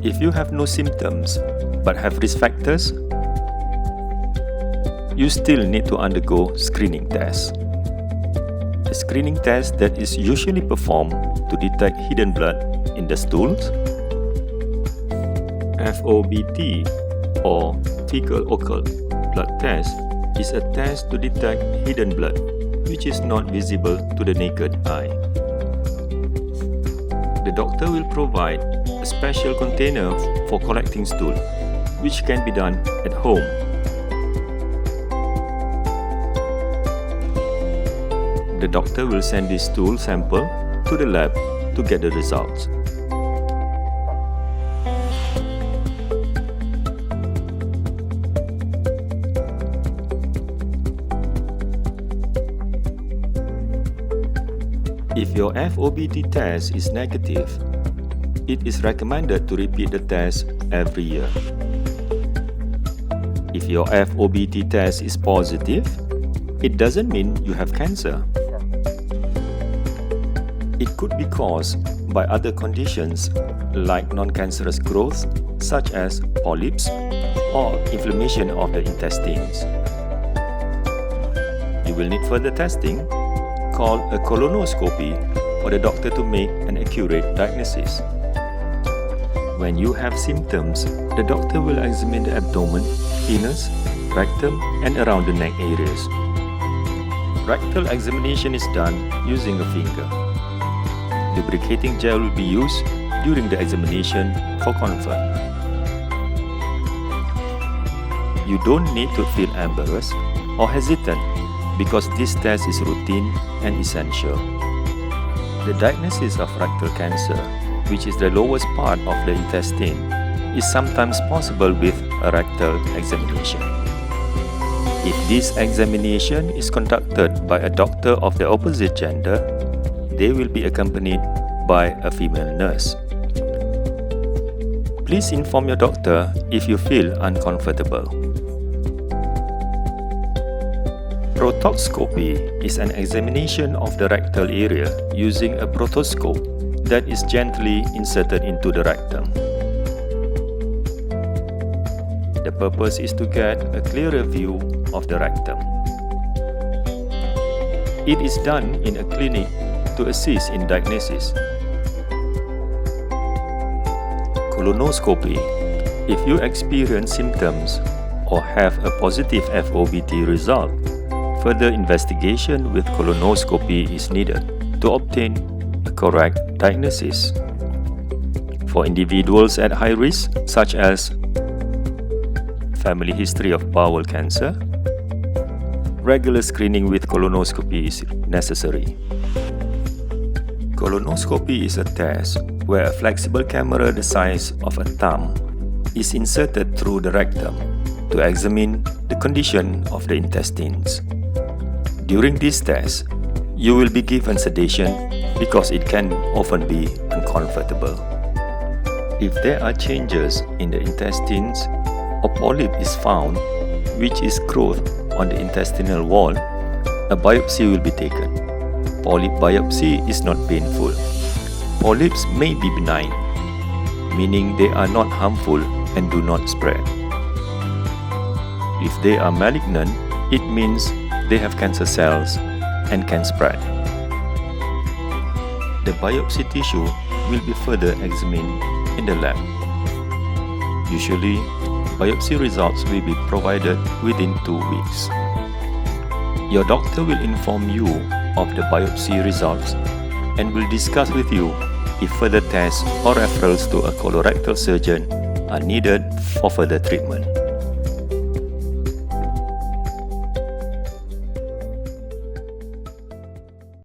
If you have no symptoms but have risk factors, you still need to undergo screening tests. A screening test that is usually performed to detect hidden blood in the stools. FOBT or fecal occult blood test is a test to detect hidden blood which is not visible to the naked eye. The doctor will provide a special container for collecting stool, which can be done at home. The doctor will send this stool sample to the lab to get the results. If your FOBT test is negative, it is recommended to repeat the test every year. If your FOBT test is positive, it doesn't mean you have cancer. It could be caused by other conditions like non-cancerous growth such as polyps or inflammation of the intestines. You will need further testing called a colonoscopy for the doctor to make an accurate diagnosis. When you have symptoms, the doctor will examine the abdomen, anus, rectum and around the neck areas. Rectal examination is done using a finger. Lubricating gel will be used during the examination for comfort. You don't need to feel embarrassed or hesitant because this test is routine and essential. The diagnosis of rectal cancer, which is the lowest part of the intestine, is sometimes possible with a rectal examination. If this examination is conducted by a doctor of the opposite gender, they will be accompanied by a female nurse. Please inform your doctor if you feel uncomfortable. Proctoscopy is an examination of the rectal area using a proctoscope that is gently inserted into the rectum. The purpose is to get a clearer view of the rectum. It is done in a clinic to assist in diagnosis. Colonoscopy. If you experience symptoms or have a positive FOBT result, further investigation with colonoscopy is needed to obtain a correct diagnosis. For individuals at high risk, such as family history of bowel cancer, regular screening with colonoscopy is necessary. Colonoscopy is a test where a flexible camera the size of a thumb is inserted through the rectum to examine the condition of the intestines. During this test, you will be given sedation because it can often be uncomfortable. If there are changes in the intestines, a polyp is found, which is growth on the intestinal wall, a biopsy will be taken. Polyp biopsy is not painful. Polyps may be benign, meaning they are not harmful and do not spread. If they are malignant, it means they have cancer cells and can spread. The biopsy tissue will be further examined in the lab. Usually, biopsy results will be provided within 2 weeks. Your doctor will inform you of the biopsy results and will discuss with you if further tests or referrals to a colorectal surgeon are needed for further treatment.